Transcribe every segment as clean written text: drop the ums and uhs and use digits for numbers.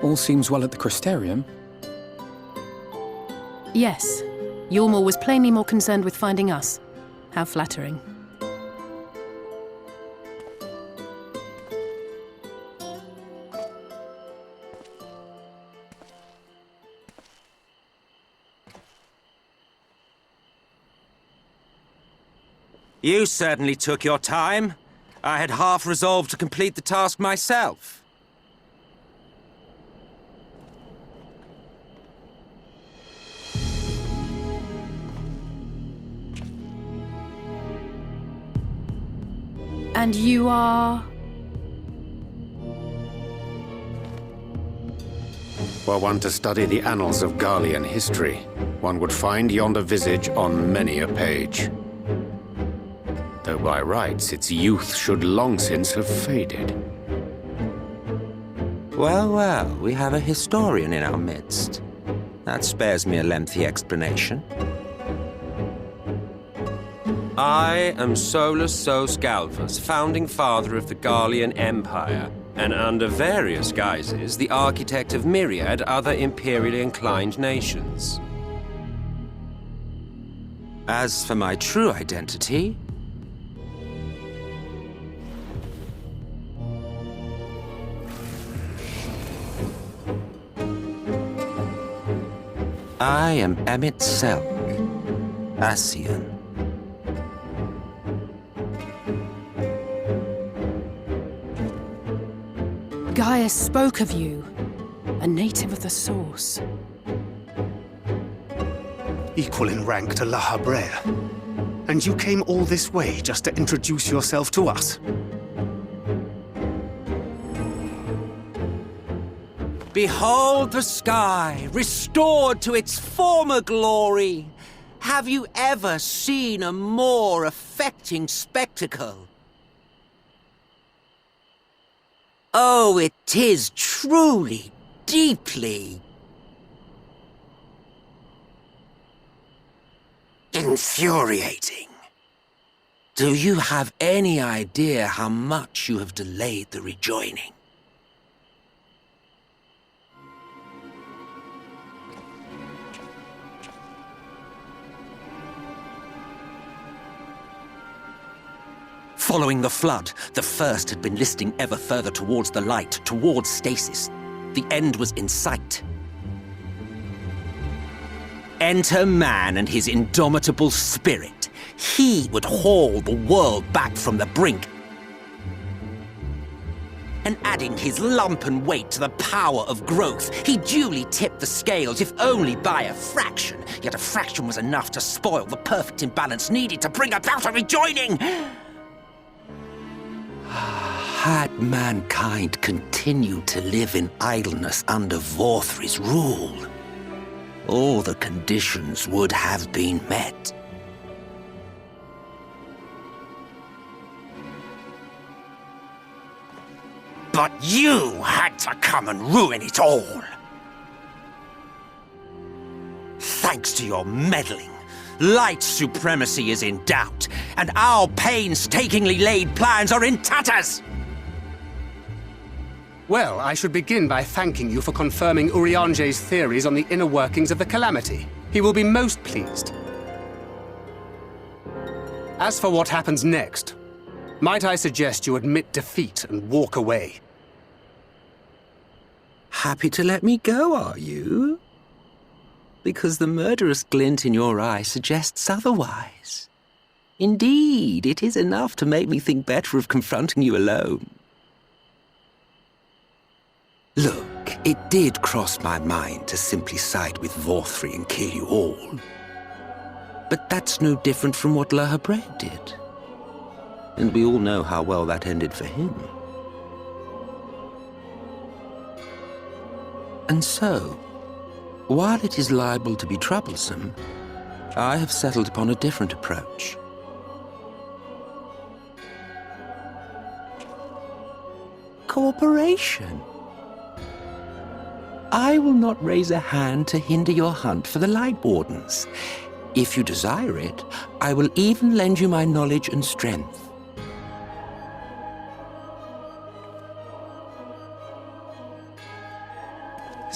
All seems well at the Crystarium. Yes. Ylmor was plainly more concerned with finding us. How flattering. You certainly took your time. I had half resolved to complete the task myself. And you are... Were one to study the annals of Garlean history, one would find yonder visage on many a page. Though by rights its youth should long since have faded. Well, well, we have a historian in our midst. That spares me a lengthy explanation. I am Solus Sos Galvus, founding father of the Garlean Empire, and under various guises, the architect of myriad other imperially inclined nations. As for my true identity, I am Emmett Selk, Ascian. Gaius spoke of you, a native of the Source. Equal in rank to La Habrea. And you came all this way just to introduce yourself to us? Behold the sky, restored to its former glory. Have you ever seen a more affecting spectacle? Oh, it is truly, deeply infuriating. Do you have any idea how much you have delayed the rejoining? Following the flood, the First had been listing ever further towards the light, towards stasis. The end was in sight. Enter man and his indomitable spirit. He would haul the world back from the brink. And adding his lumpen weight to the power of growth, he duly tipped the scales, if only by a fraction. Yet a fraction was enough to spoil the perfect imbalance needed to bring about a rejoining. Had mankind continued to live in idleness under Vorthri's rule, all the conditions would have been met. But you had to come and ruin it all. Thanks to your meddling, light supremacy is in doubt, and our painstakingly laid plans are in tatters! Well, I should begin by thanking you for confirming Urianger's theories on the inner workings of the Calamity. He will be most pleased. As for what happens next, might I suggest you admit defeat and walk away? Happy to let me go, are you? Because the murderous glint in your eye suggests otherwise. Indeed, it is enough to make me think better of confronting you alone. Look, it did cross my mind to simply side with Vorthri and kill you all. But that's no different from what La Habrea did. And we all know how well that ended for him. And so, while it is liable to be troublesome, I have settled upon a different approach. Cooperation. I will not raise a hand to hinder your hunt for the Light Wardens. If you desire it, I will even lend you my knowledge and strength.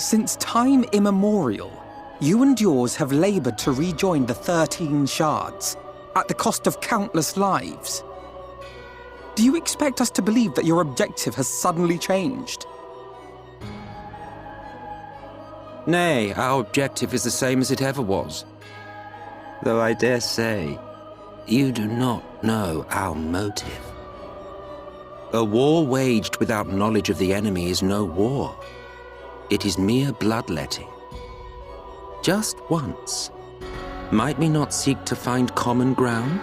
Since time immemorial, you and yours have labored to rejoin the 13 shards, at the cost of countless lives. Do you expect us to believe that your objective has suddenly changed? Nay, our objective is the same as it ever was. Though I dare say, you do not know our motive. A war waged without knowledge of the enemy is no war. It is mere bloodletting. Just once, might we not seek to find common ground?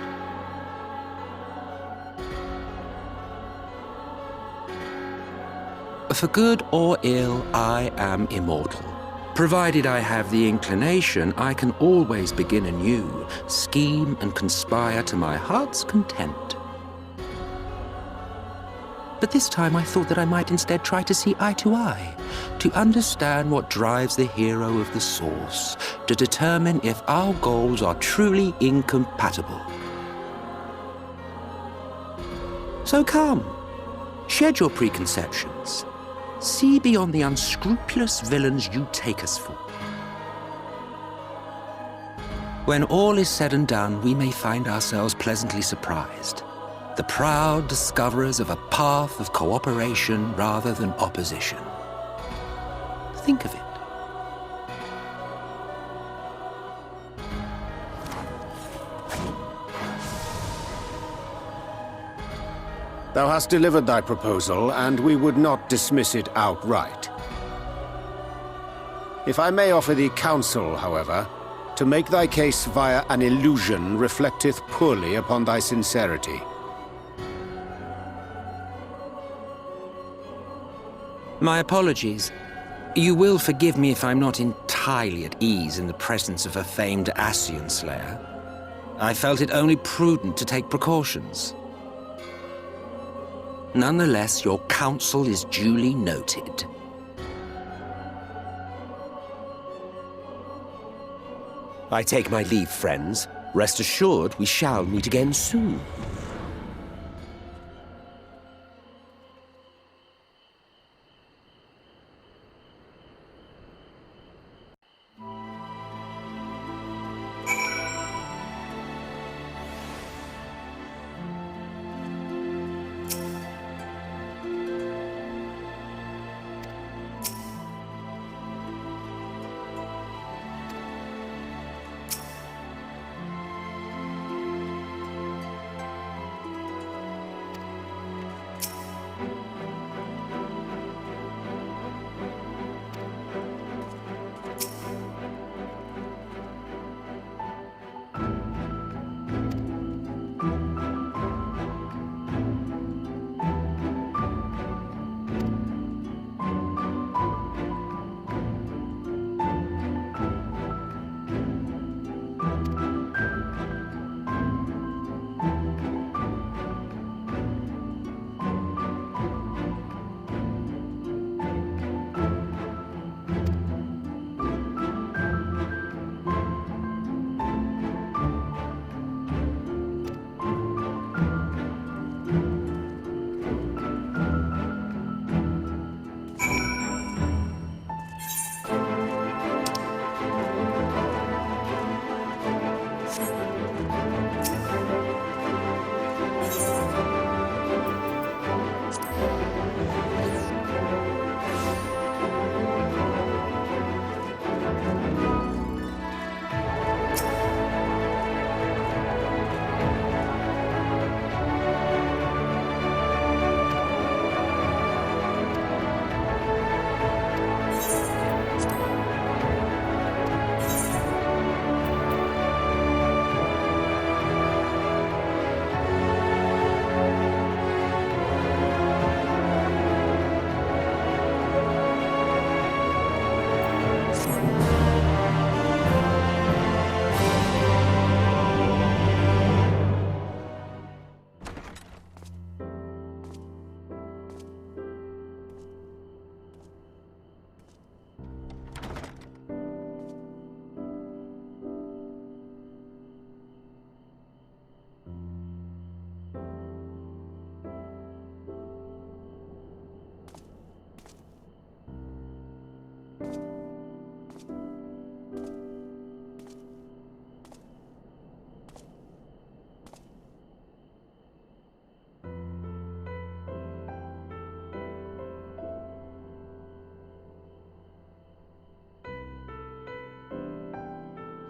For good or ill, I am immortal. Provided I have the inclination, I can always begin anew, scheme and conspire to my heart's content. But this time I thought that I might instead try to see eye to eye, to understand what drives the hero of the source, to determine if our goals are truly incompatible. So come, shed your preconceptions. See beyond the unscrupulous villains you take us for. When all is said and done, we may find ourselves pleasantly surprised. The proud discoverers of a path of cooperation rather than opposition. Think of it. Thou hast delivered thy proposal, and we would not dismiss it outright. If I may offer thee counsel, however, to make thy case via an illusion reflecteth poorly upon thy sincerity. My apologies. You will forgive me if I'm not entirely at ease in the presence of a famed Ascian slayer. I felt it only prudent to take precautions. Nonetheless, your counsel is duly noted. I take my leave, friends. Rest assured, we shall meet again soon.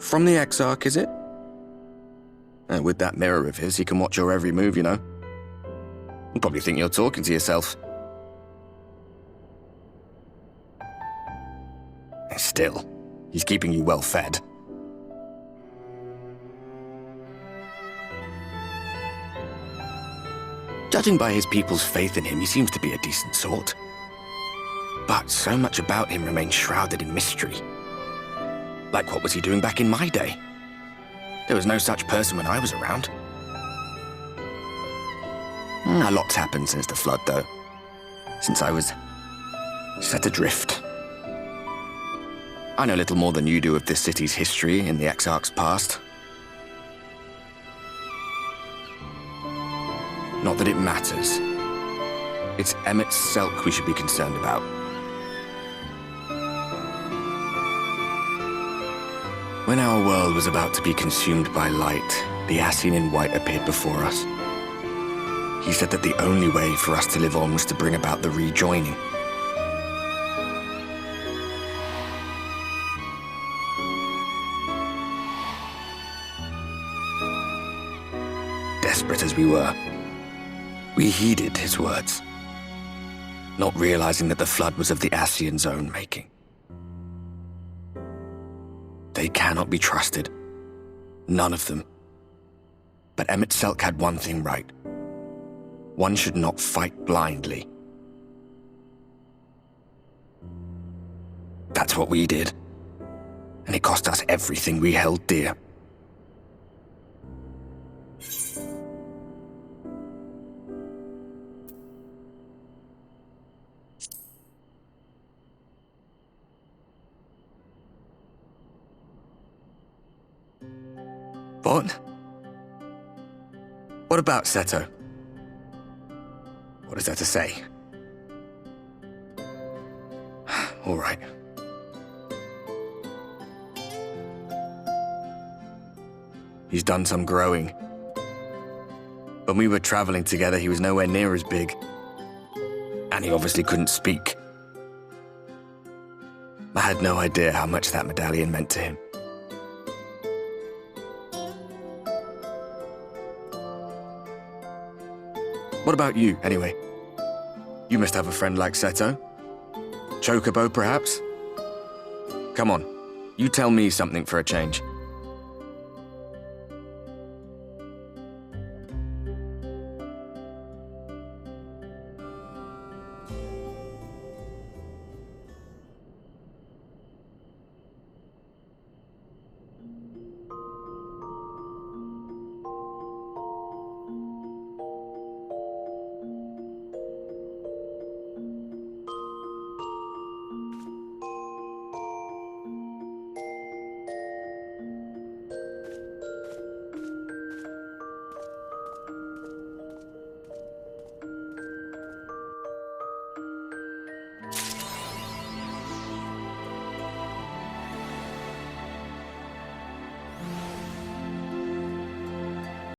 From the Exarch, is it? And with that mirror of his, he can watch your every move, you know. You'll probably think you're talking to yourself. Still, he's keeping you well fed. Judging by his people's faith in him, he seems to be a decent sort. But so much about him remains shrouded in mystery. Like, what was he doing back in my day? There was no such person when I was around. A lot's happened since the flood, though. Since I was set adrift. I know little more than you do of this city's history in the Exarch's past. Not that it matters. It's Emmett Selk we should be concerned about. When our world was about to be consumed by light, the Ascian in white appeared before us. He said that the only way for us to live on was to bring about the rejoining. Desperate as we were, we heeded his words, not realizing that the flood was of the Ascian's own making. They cannot be trusted. None of them. But Emmett Selk had one thing right. One should not fight blindly. That's what we did. And it cost us everything we held dear. What? What about Seto? What is there to say? All right. He's done some growing. When we were traveling together, he was nowhere near as big. And he obviously couldn't speak. I had no idea how much that medallion meant to him. What about you, anyway? You must have a friend like Seto. Chocobo, perhaps? Come on, you tell me something for a change.